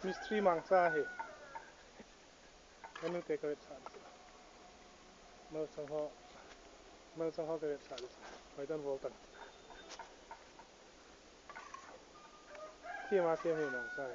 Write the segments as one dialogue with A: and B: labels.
A: मिस्त्री मांगसा है मनु ते कवेट सादिस मल संहो कवेट सादिस होइदन बोलतनที่มาเสียมีน้องใช่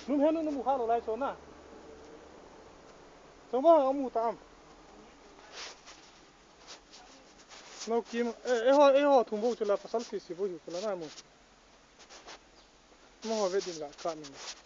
A: นุ่มเห็นนุ่มข้าวหรือไรโซน่ะจังว่าเอาหมูตามเรากินเอ้อทุ่งบุกจุฬาภาษาสิบุกจุฬาหน้ามูมหาวิทยาลัยการนี่